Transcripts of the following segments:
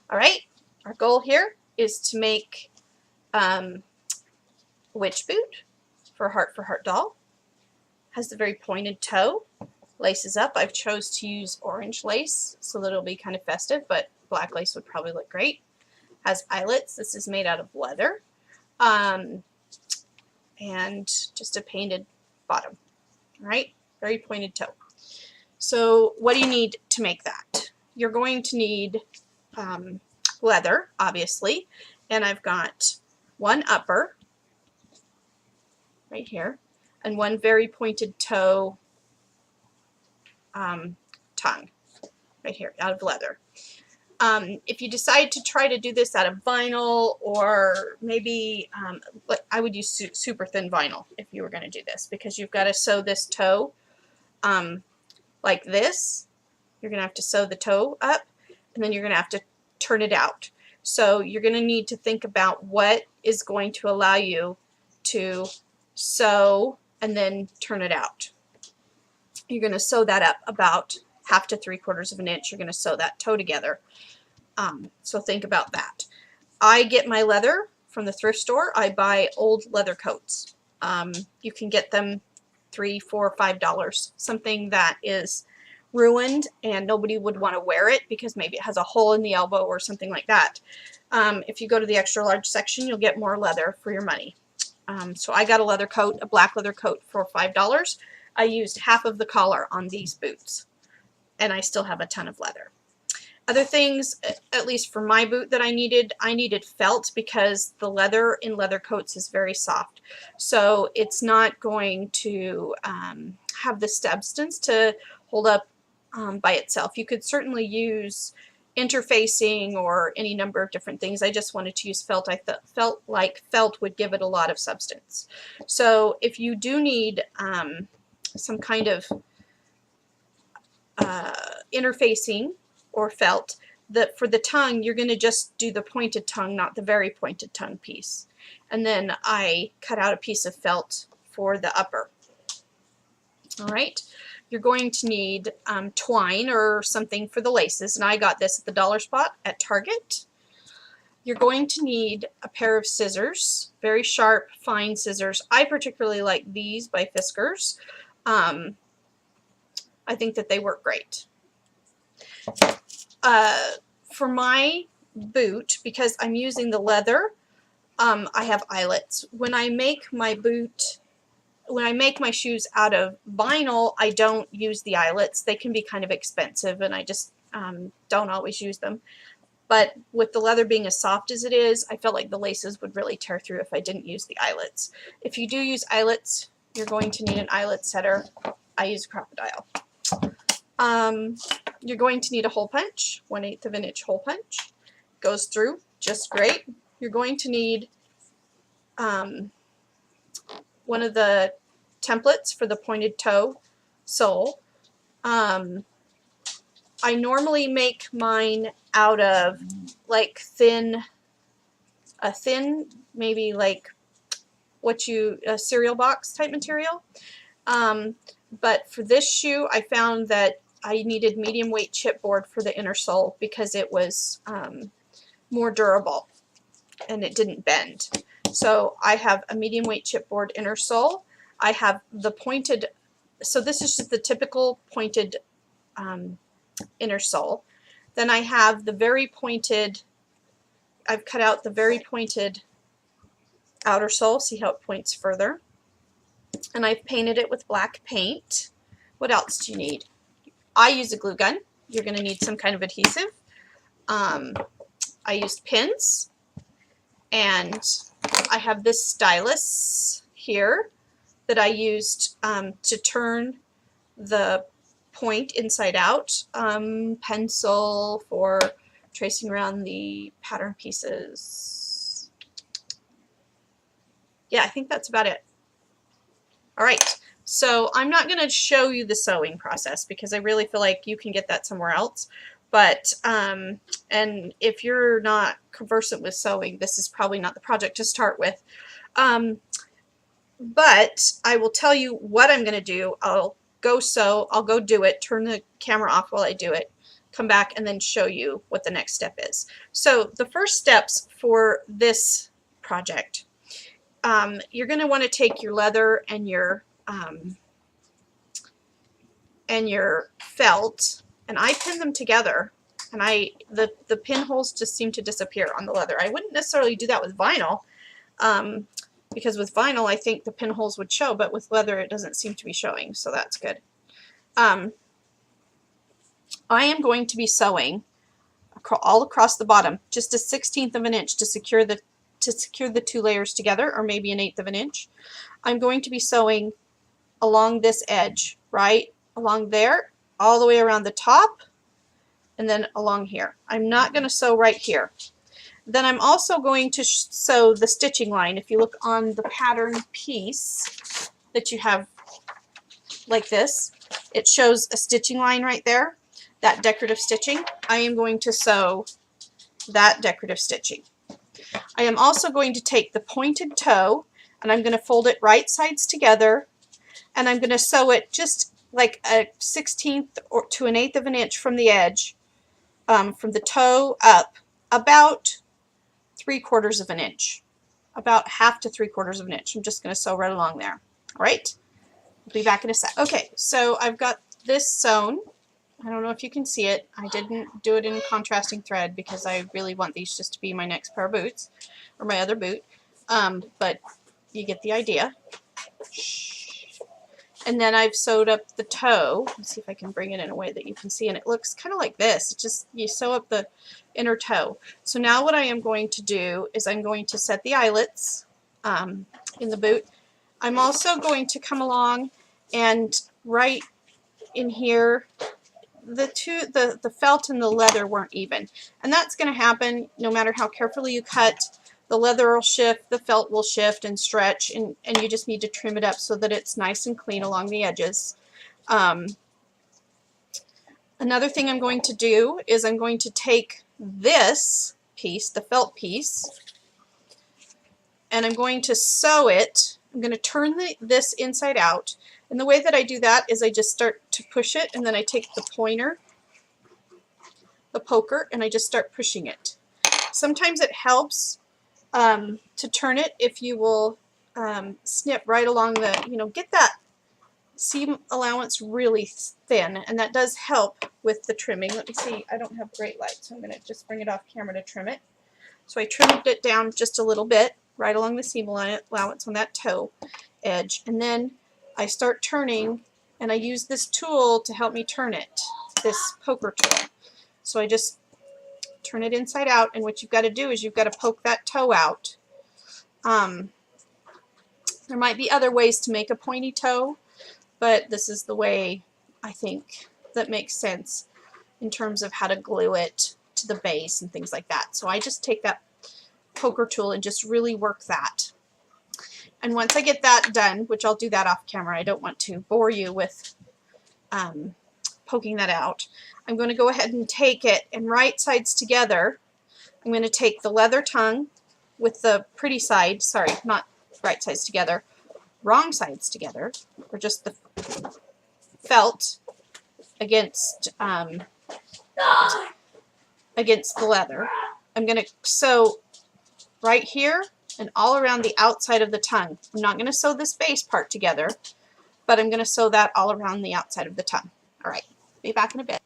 All right, our goal here is to make witch boot for Heart doll. Has the very pointed toe, laces up. I've chose to use orange lace so that it'll be kind of festive, but black lace would probably look great. Has eyelets. This is made out of leather. And just a painted bottom. All right, very pointed toe. So what do you need to make that? You're going to need leather, obviously, and I've got one upper right here and one very pointed toe tongue right here out of leather. If you decide to try to do this out of vinyl, or maybe I would use super thin vinyl if you were going to do this, because you've got to sew this toe like this. You're going to have to sew the toe up, and then you're going to have to turn it out. So you're going to need to think about what is going to allow you to sew and then turn it out. You're going to sew that up about 1/2 to 3/4 of an inch. You're going to sew that toe together. So think about that. I get my leather from the thrift store. I buy old leather coats. You can get them $3, $4, $5. Something that is ruined and nobody would want to wear it because maybe it has a hole in the elbow or something like that. If you go to the extra large section, you'll get more leather for your money. So I got a leather coat, a black leather coat, for $5. I used half of the collar on these boots, and I still have a ton of leather. Other things, at least for my boot, that I needed felt, because the leather in leather coats is very soft. So it's not going to have the substance to hold up by itself. You could certainly use interfacing or any number of different things. I just wanted to use felt. I felt like felt would give it a lot of substance. So if you do need some kind of interfacing or felt, that for the tongue, you're going to just do the pointed tongue, not the very pointed tongue piece. And then I cut out a piece of felt for the upper. All right, you're going to need twine or something for the laces, and I got this at the Dollar Spot at Target. You're going to need a pair of scissors, very sharp, fine scissors. I particularly like these by Fiskars. I think that they work great. For my boot, because I'm using the leather, I have eyelets. When I make my boot, when I make my shoes out of vinyl, I don't use the eyelets. They can be kind of expensive, and I just don't always use them. But with the leather being as soft as it is, I felt like the laces would really tear through if I didn't use the eyelets. If you do use eyelets, you're going to need an eyelet setter. I use Crocodile. You're going to need a hole punch, 1/8 of an inch hole punch. Goes through just great. You're going to need one of the templates for the pointed toe sole. I normally make mine out of like a thin, maybe like a cereal box type material. But for this shoe, I found that I needed medium weight chipboard for the inner sole because it was more durable and it didn't bend. So I have a medium weight chipboard inner sole. I have the pointed, so this is just the typical pointed inner sole. Then I have the very pointed, I've cut out the very pointed outer sole. See how it points further? And I've painted it with black paint. What else do you need? I use a glue gun. You're going to need some kind of adhesive. I used pins, and I have this stylus here that I used to turn the point inside out. Pencil for tracing around the pattern pieces. Yeah, I think that's about it. All right, so I'm not going to show you the sewing process because I really feel like you can get that somewhere else. But, and if you're not conversant with sewing, this is probably not the project to start with. But I will tell you what I'm going to do. I'll go sew, I'll go do it, turn the camera off while I do it, come back and then show you what the next step is. So the first steps for this project, you're going to want to take your leather and your felt, and I pin them together, and the pinholes just seem to disappear on the leather. I wouldn't necessarily do that with vinyl, because with vinyl I think the pinholes would show, but with leather it doesn't seem to be showing, so that's good. I am going to be sewing all across the bottom, just a 1/16 of an inch to secure the two layers together, or maybe an 1/8 of an inch. I'm going to be sewing along this edge, right along there, all the way around the top, and then along here. I'm not going to sew right here. Then I'm also going to sew the stitching line. If you look on the pattern piece that you have like this, it shows a stitching line right there, that decorative stitching. I am going to sew that decorative stitching. I am also going to take the pointed toe, and I'm going to fold it right sides together, and I'm going to sew it just like a 1/16 or to an 1/8 of an inch from the edge, from the toe up, about 3/4 of an inch, about 1/2 to 3/4 of an inch. I'm just going to sew right along there. All right, I'll be back in a sec. Okay, so I've got this sewn. I don't know if you can see it. I didn't do it in contrasting thread because I really want these just to be my next pair of boots, or my other boot, but you get the idea. And then I've sewed up the toe. Let's see if I can bring it in a way that you can see, and it looks kind of like this. It's just, you sew up the inner toe. So now what I am going to do is I'm going to set the eyelets in the boot. I'm also going to come along and right in here, the felt and the leather weren't even, and that's going to happen no matter how carefully you cut. The leather will shift, the felt will shift and stretch, and you just need to trim it up so that it's nice and clean along the edges. Another thing I'm going to do is I'm going to take this piece, the felt piece, and I'm going to sew it. I'm going to turn this inside out, and the way that I do that is I just start to push it, and then I take the pointer, the poker, and I just start pushing it. Sometimes it helps to turn it if you will snip right along the, get that seam allowance really thin, and that does help with the trimming. Let me see, I don't have great light, so I'm going to just bring it off camera to trim it. So I trimmed it down just a little bit right along the seam allowance on that toe edge, and then I start turning, and I use this tool to help me turn it, this poker tool. So I just turn it inside out, and what you've got to do is you've got to poke that toe out. There might be other ways to make a pointy toe, but this is the way I think that makes sense in terms of how to glue it to the base and things like that. So I just take that poker tool and just really work that. And once I get that done, which I'll do that off camera, I don't want to bore you with poking that out, I'm going to go ahead and take it, and right sides together, I'm going to take the leather tongue with the pretty side, sorry, not right sides together, wrong sides together, or just the felt against the leather. I'm going to sew right here and all around the outside of the tongue. I'm not going to sew this base part together, but I'm going to sew that all around the outside of the tongue. All right, be back in a bit.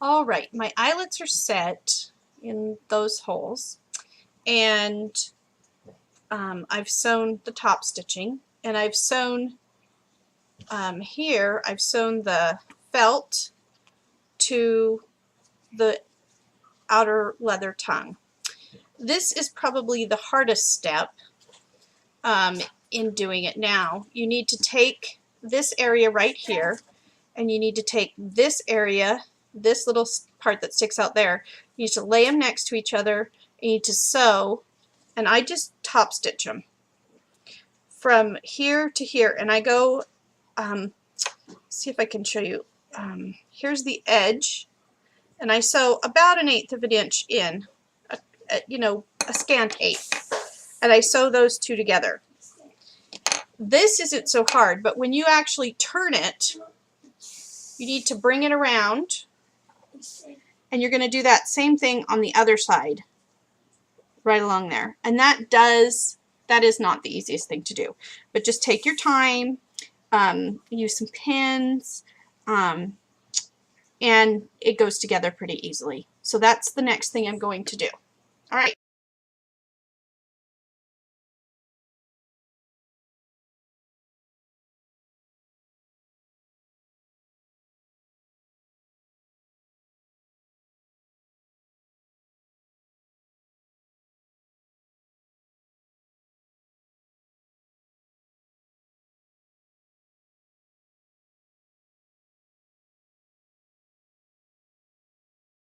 All right, my eyelets are set in those holes, and I've sewn the top stitching, and I've sewn here, I've sewn the felt to the outer leather tongue. This is probably the hardest step in doing it now. You need to take this area right here, and you need to take this area, this little part that sticks out there, you need to lay them next to each other, you need to sew, and I just top stitch them from here to here, and I go, see if I can show you, here's the edge, and I sew about an 1/8 of an inch in, a scant 1/8, and I sew those two together. This isn't so hard, but when you actually turn it, you need to bring it around And you're going to do that same thing on the other side, right along there. And that is not the easiest thing to do. But just take your time, use some pins, and it goes together pretty easily. So that's the next thing I'm going to do. All right.